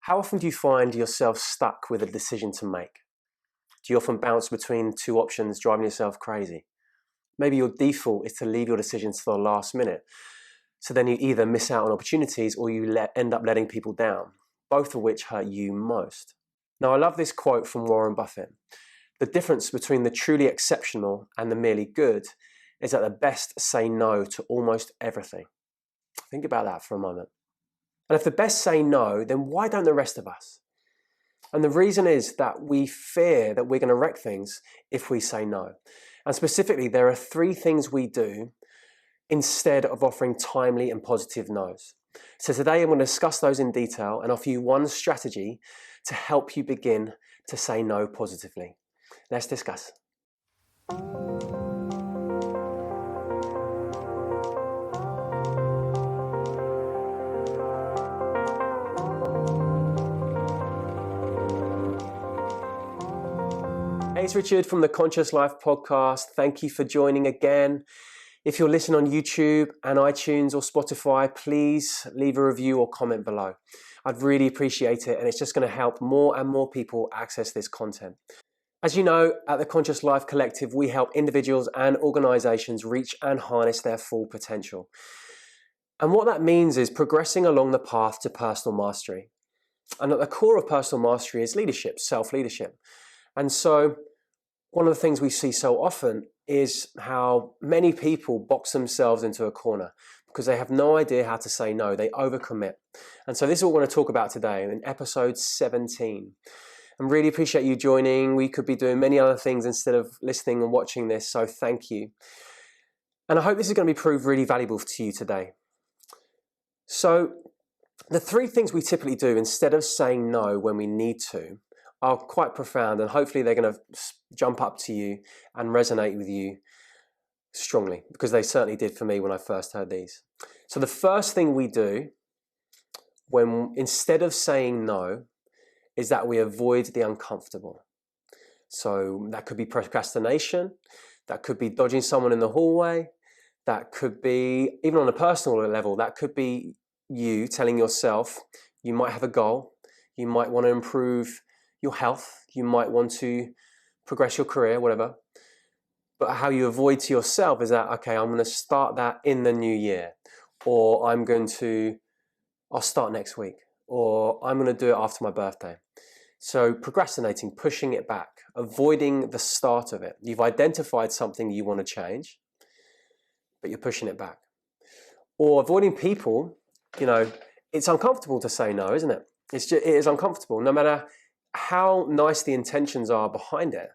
How often do you find yourself stuck with a decision to make? Do you often bounce between two options, driving yourself crazy? Maybe your default is to leave your decisions to the last minute. So then you either miss out on opportunities or you end up letting people down, both of which hurt you most. Now, I love this quote from Warren Buffett. The difference between the truly exceptional and the merely good is that the best say no to almost everything. Think about that for a moment. And if the best say no, then why don't the rest of us? And the reason is that we fear that we're going to wreck things if we say no. And specifically, there are 3 things we do instead of offering timely and positive no's. So today I'm going to discuss those in detail and offer you one strategy to help you begin to say no positively. Let's discuss. Hey, it's Richard from the Conscious Life podcast. Thank you for joining again. If you're listening on YouTube and iTunes or Spotify, please leave a review or comment below. I'd really appreciate it, and it's just going to help more and more people access this content. As you know, at the Conscious Life Collective, we help individuals and organizations reach and harness their full potential. And what that means is progressing along the path to personal mastery. And at the core of personal mastery is leadership, self-leadership. And so one of the things we see so often is how many people box themselves into a corner because they have no idea how to say no. They overcommit. And so this is what we're going to talk about today in episode 17. I really appreciate you joining. We could be doing many other things instead of listening and watching this, so thank you. And I hope this is going to be proved really valuable to you today. So the 3 things we typically do instead of saying no when we need to are quite profound, and hopefully they're going to jump up to you and resonate with you strongly, because they certainly did for me when I first heard these. So the first thing we do when instead of saying no is that we avoid the uncomfortable. So that could be procrastination, that could be dodging someone in the hallway, that could be, even on a personal level, that could be you telling yourself you might have a goal, you might want to improve your health, you might want to progress your career, whatever. But how you avoid to yourself is that, okay, I'm going to start that in the new year, or I'll start next week, or I'm going to do it after my birthday. So procrastinating, pushing it back, avoiding the start of it. You've identified something you want to change, but you're pushing it back. Or avoiding people, it's uncomfortable to say no, isn't it? It is uncomfortable, no matter how nice the intentions are behind it.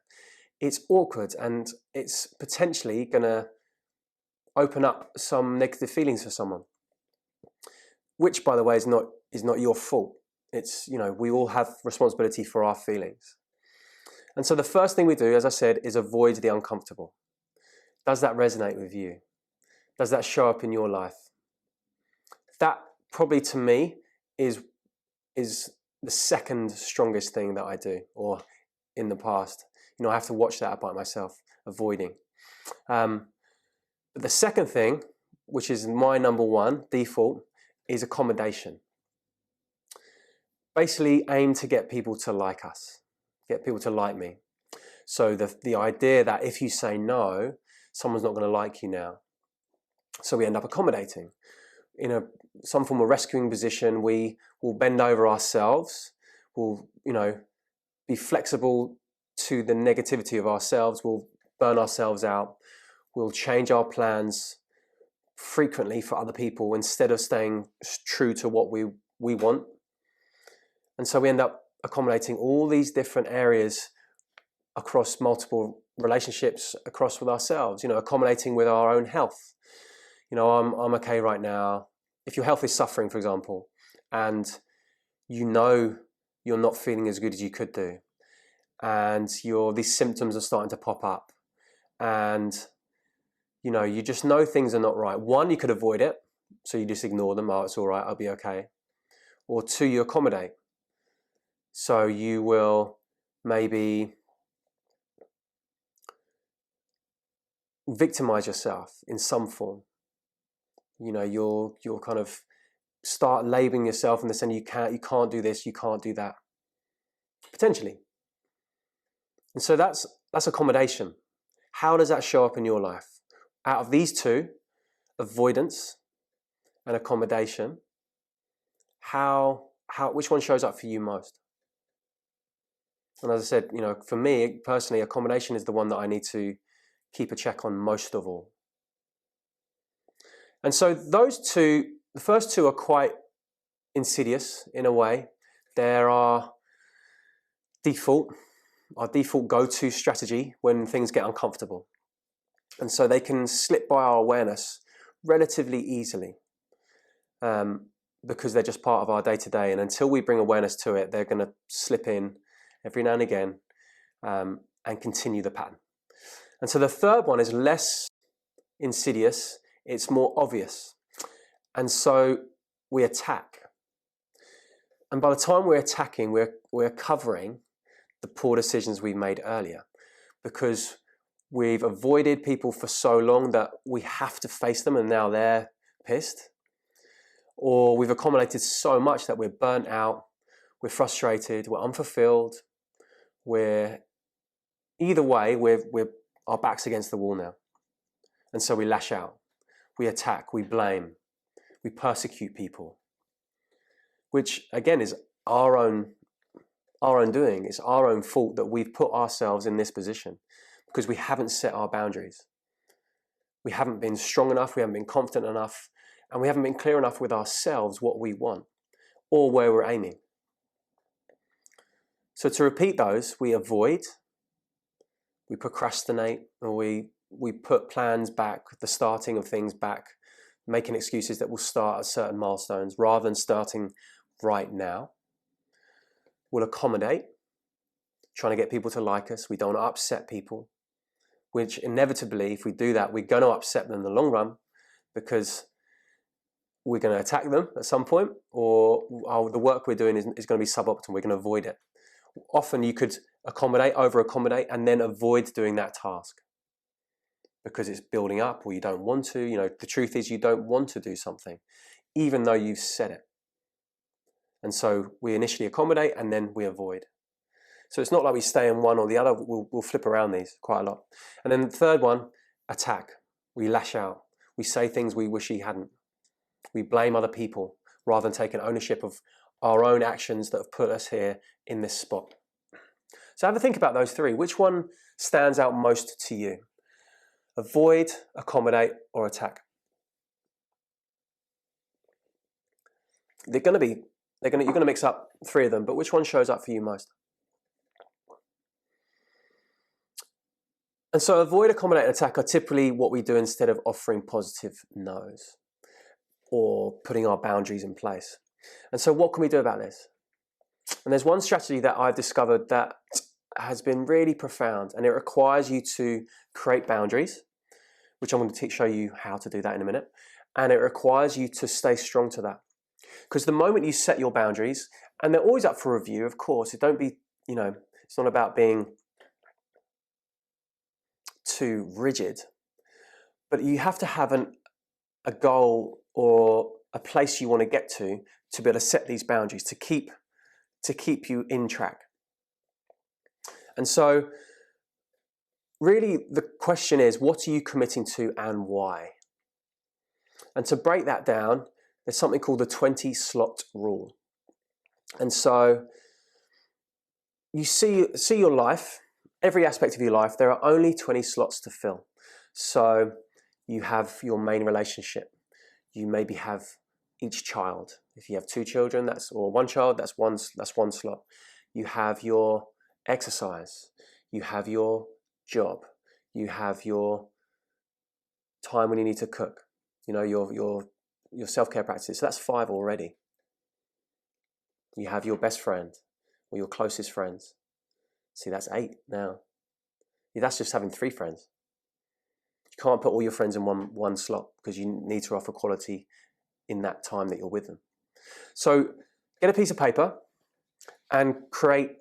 It's awkward, and it's potentially going to open up some negative feelings for someone, which, by the way, is not your fault. It's, we all have responsibility for our feelings. And so the first thing we do, as I said, is avoid the uncomfortable. Does that resonate with you? Does that show up in your life? That probably to me is the second strongest thing that I do, or in the past. I have to watch that about myself, avoiding. But the second thing, which is my number one default, is accommodation. Basically aim to get people to like us, get people to like me. So the idea that if you say no, someone's not going to like you now. So we end up accommodating. In some form of rescuing position, we will bend over ourselves, we'll, be flexible to the negativity of ourselves, we'll burn ourselves out, we'll change our plans frequently for other people instead of staying true to what we want. And so we end up accommodating all these different areas across multiple relationships, across with ourselves, accommodating with our own health. I'm okay right now. If your health is suffering, for example, and you're not feeling as good as you could do, and these symptoms are starting to pop up, and you just know things are not right. One, you could avoid it, so you just ignore them. Oh, it's all right, I'll be okay. Or 2, you accommodate. So you will maybe victimize yourself in some form. You'll kind of start labeling yourself and they're saying you can't do this, you can't do that. Potentially. And so that's accommodation. How does that show up in your life? Out of these two, avoidance and accommodation, which one shows up for you most? And as I said, for me personally, accommodation is the one that I need to keep a check on most of all. And so those two, the first two are quite insidious in a way. They're our default go-to strategy when things get uncomfortable. And so they can slip by our awareness relatively easily because they're just part of our day-to-day. And until we bring awareness to it, they're going to slip in every now and again and continue the pattern. And so the third one is less insidious. It's more obvious. And so we attack. And by the time we're attacking, we're covering the poor decisions we made earlier, because we've avoided people for so long that we have to face them and now they're pissed. Or we've accommodated so much that we're burnt out, we're frustrated, we're unfulfilled, either way, our back's against the wall now. And so we lash out, we attack, we blame, we persecute people, which again is our own doing. It's our own fault that we've put ourselves in this position because we haven't set our boundaries. We haven't been strong enough, we haven't been confident enough, and we haven't been clear enough with ourselves what we want or where we're aiming. So to repeat those, we avoid, we procrastinate, or we put plans back, the starting of things back, making excuses that will start at certain milestones rather than starting right now. We'll accommodate, trying to get people to like us. We don't want to upset people, which inevitably, if we do that, we're going to upset them in the long run because we're going to attack them at some point, or the work we're doing is going to be suboptimal. We're going to avoid it. Often you could accommodate, over-accommodate, and then avoid doing that task because it's building up or you don't want to. The truth is you don't want to do something, even though you've said it. And so we initially accommodate and then we avoid. So it's not like we stay in one or the other. We'll flip around these quite a lot. And then the third one, attack. We lash out. We say things we wish we hadn't. We blame other people rather than taking ownership of our own actions that have put us here in this spot. So have a think about those three. Which one stands out most to you? Avoid, accommodate, or attack? You're going to mix up three of them, but which one shows up for you most? And so avoid, accommodate, and attack are typically what we do instead of offering positive no's or putting our boundaries in place. And so what can we do about this? And there's one strategy that I've discovered that has been really profound, and it requires you to create boundaries, which I'm going to show you how to do that in a minute. And it requires you to stay strong to that. Because the moment you set your boundaries, and they're always up for review, of course, don't be, it's not about being too rigid, but you have to have a goal or a place you want to get to be able to set these boundaries, to keep you in track. And so really the question is, what are you committing to and why? And to break that down, there's something called the 20 slot rule. And so you see your life, every aspect of your life, there are only 20 slots to fill. So you have your main relationship. You maybe have each child. If you have two children, or one child, that's one slot. You have your exercise. You have your job. You have your time when you need to cook. Your self-care practices. So that's 5 already. You have your best friend or your closest friends. See, that's 8 now. That's just having 3 friends. You can't put all your friends in one slot because you need to offer quality in that time that you're with them. So get a piece of paper and create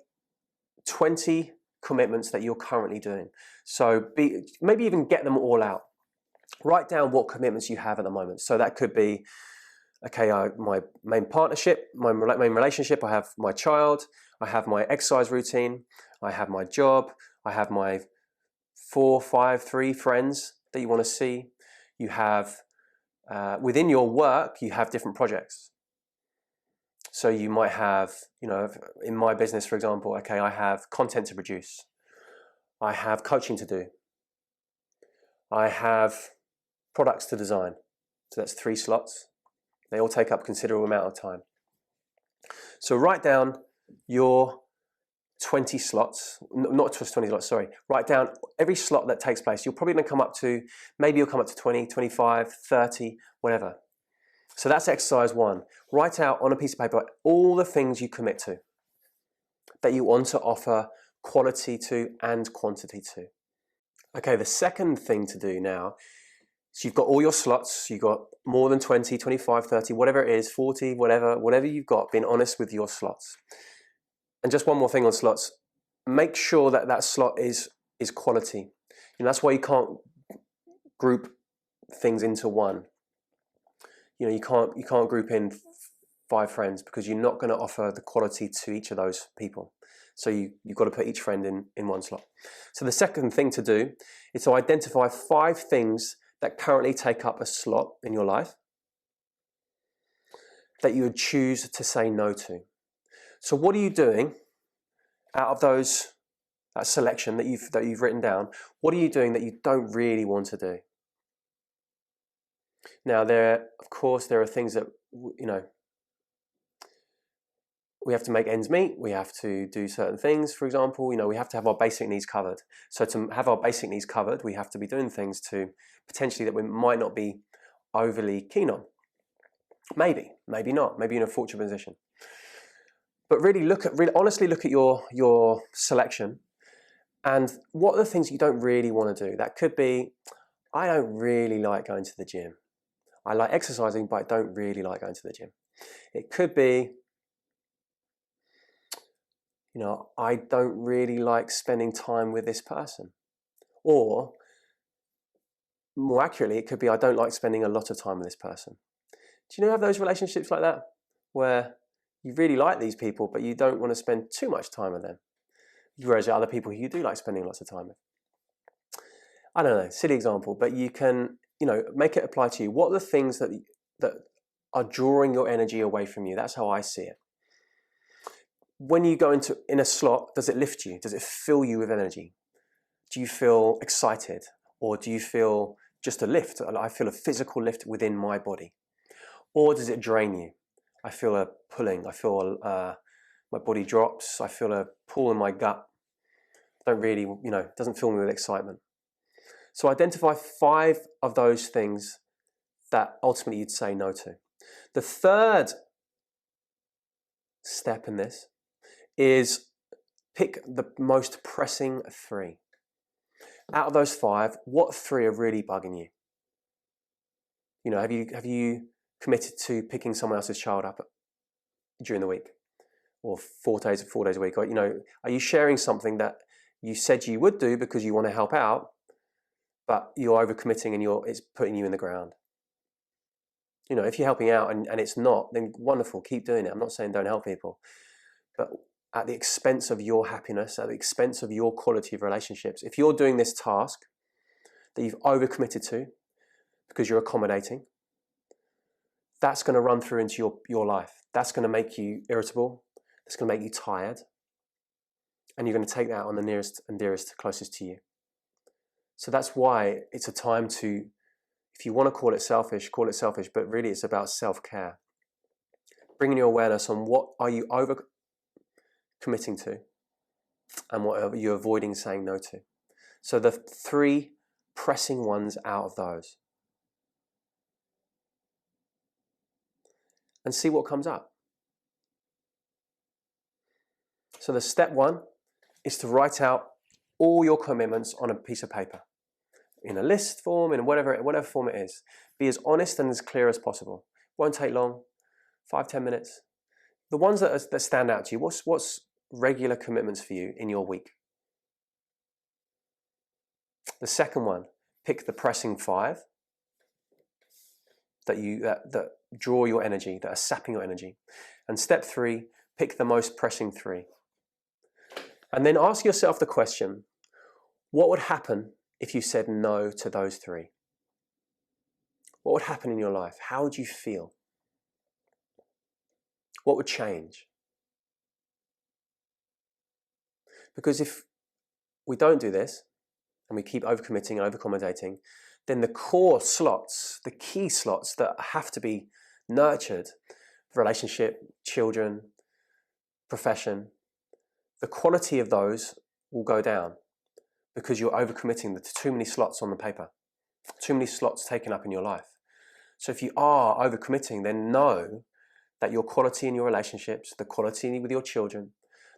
20 commitments that you're currently doing. So maybe even get them all out. Write down what commitments you have at the moment. So that could be okay, my main partnership, my main relationship, I have my child, I have my exercise routine, I have my job, I have my 4, 5, 3 friends that you want to see. You have, within your work, you have different projects. So you might have, in my business, for example, okay, I have content to produce. I have coaching to do. I have products to design. So that's 3 slots. They all take up a considerable amount of time. So write down your 20 slots, not just 20 slots, sorry. Write down every slot that takes place. You're probably going to come up to, maybe you'll come up to 20, 25, 30, whatever. So that's exercise 1. Write out on a piece of paper all the things you commit to, that you want to offer quality to and quantity to. Okay, the second thing to do now, so you've got all your slots, you've got more than 20, 25, 30, whatever it is, 40, whatever you've got, being honest with your slots. And just one more thing on slots, make sure that that slot is quality. That's why you can't group things into one. You can't group in 5 friends because you're not going to offer the quality to each of those people. So you've got to put each friend in one slot. So the second thing to do is to identify 5 things that currently take up a slot in your life that you would choose to say no to. So what are you doing out of that selection that you've written down? What are you doing that you don't really want to do? Now, of course, there are things that, we have to make ends meet. We have to do certain things. For example, we have to have our basic needs covered. So to have our basic needs covered, we have to be doing things to potentially that we might not be overly keen on. Maybe not. Maybe you're in a fortunate position. But really honestly look at your selection and what are the things you don't really want to do. That could be, I don't really like going to the gym. I like exercising, but I don't really like going to the gym. It could be, I don't really like spending time with this person. Or, more accurately, it could be, I don't like spending a lot of time with this person. Do you have those relationships like that? Where you really like these people, but you don't want to spend too much time with them. Whereas there are other people who you do like spending lots of time with. I don't know, silly example, but you can, make it apply to you. What are the things that are drawing your energy away from you? That's how I see it. When you go in a slot, does it lift you? Does it fill you with energy? Do you feel excited? Or do you feel just a lift? I feel a physical lift within my body. Or does it drain you? I feel a pulling. I feel my body drops. I feel a pull in my gut. Don't really, doesn't fill me with excitement. So identify 5 of those things that ultimately you'd say no to. The third step in this is pick the most pressing 3. Out of those 5, what 3 are really bugging you? Have you committed to picking someone else's child up during the week, or 4 days a week? Or are you sharing something that you said you would do because you want to help out, but you're overcommitting and it's putting you in the ground? If you're helping out and it's not, then wonderful, keep doing it. I'm not saying don't help people, but at the expense of your happiness, at the expense of your quality of relationships. If you're doing this task that you've overcommitted to because you're accommodating, that's going to run through into your life. That's going to make you irritable. That's going to make you tired. And you're going to take that on the nearest and dearest, closest to you. So that's why it's a time to, if you want to call it selfish, but really it's about self-care. Bringing your awareness on what are you over committing to and what are you avoiding saying no to. So the 3 pressing ones out of those. And see what comes up. So the step 1 is to write out all your commitments on a piece of paper, in a list form, in whatever form it is. Be as honest and as clear as possible. Won't take long, 5-10 minutes. The ones that stand out to you, what's regular commitments for you in your week? The second one, pick the pressing 5. that draw your energy, that are sapping your energy. And step 3, pick the most pressing 3. And then ask yourself the question, what would happen if you said no to those 3? What would happen in your life? How would you feel? What would change? Because if we don't do this, and we keep overcommitting and overcommodating, then the core slots, the key slots that have to be nurtured, relationship, children, profession, the quality of those will go down because you're overcommitting to too many slots on the paper, too many slots taken up in your life. So if you are overcommitting, then know that your quality in your relationships, the quality with your children,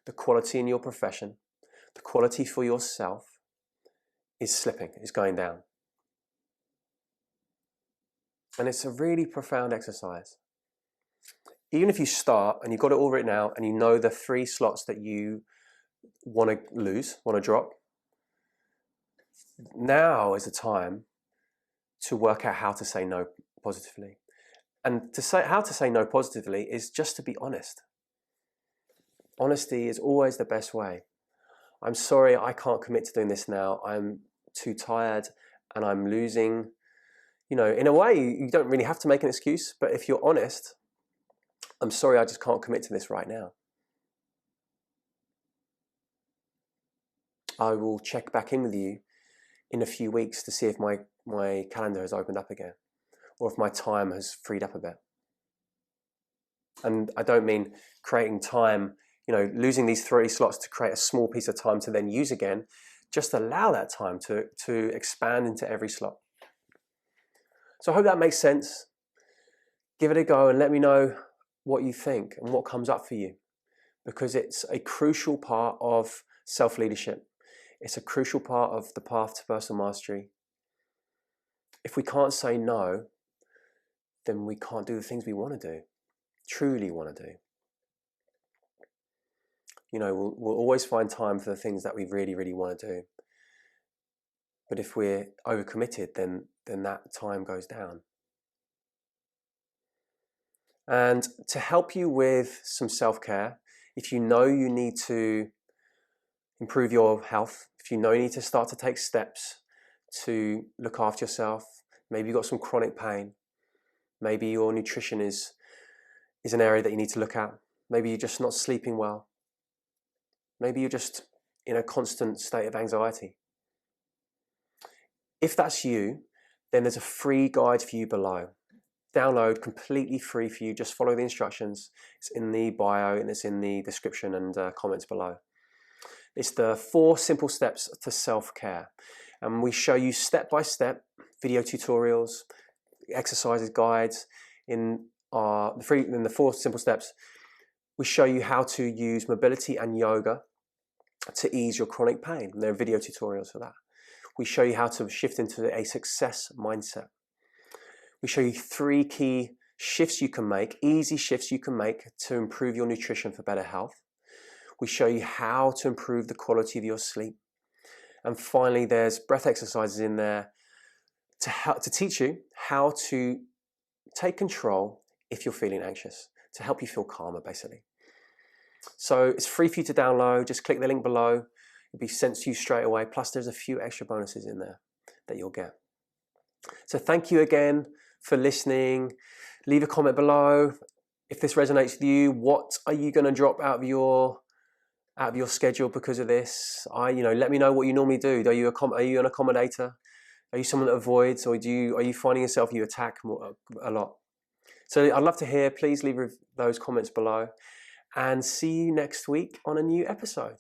the quality in your profession, the quality for yourself is slipping, is going down. And it's a really profound exercise. Even if you start and you've got it all written out and you know the 3 slots that you want to lose, want to drop, now is the time to work out how to say no positively. And how to say no positively is just to be honest. Honesty is always the best way. I'm sorry, I can't commit to doing this now. I'm too tired and I'm losing. You know, in a way, you don't really have to make an excuse, but if you're honest, I'm sorry, I just can't commit to this right now. I will check back in with you in a few weeks to see if my calendar has opened up again or if my time has freed up a bit. And I don't mean creating time, losing these 3 slots to create a small piece of time to then use again. Just allow that time to expand into every slot. So I hope that makes sense. Give it a go and let me know what you think and what comes up for you, because it's a crucial part of self-leadership. It's a crucial part of the path to personal mastery. If we can't say no, then we can't do the things we want to do, truly want to do. We'll always find time for the things that we really, really want to do. But if we're overcommitted, then that time goes down. And to help you with some self-care, if you know you need to improve your health, if you know you need to start to take steps to look after yourself, maybe you've got some chronic pain, maybe your nutrition is an area that you need to look at, maybe you're just not sleeping well, maybe you're just in a constant state of anxiety. If that's you, then there's a free guide for you below. Download completely free for you. Just follow the instructions. It's in the bio and it's in the description and comments below. It's the 4 simple steps to self-care. And we show you step-by-step video tutorials, exercises, guides. In the 4 simple steps, we show you how to use mobility and yoga to ease your chronic pain. And there are video tutorials for that. We show you how to shift into a success mindset. We show you 3 key shifts you can make, easy shifts you can make to improve your nutrition for better health. We show you how to improve the quality of your sleep. And finally, there's breath exercises in there to teach you how to take control if you're feeling anxious, to help you feel calmer, basically. So it's free for you to download. Just click the link below. It'll be sent to you straight away. Plus, there's a few extra bonuses in there that you'll get. So thank you again for listening. Leave a comment below. If this resonates with you, what are you going to drop out of your schedule because of this? Let me know what you normally do. Are you an accommodator? Are you someone that avoids, or are you finding yourself you attack a lot? So I'd love to hear. Please leave those comments below, and see you next week on a new episode.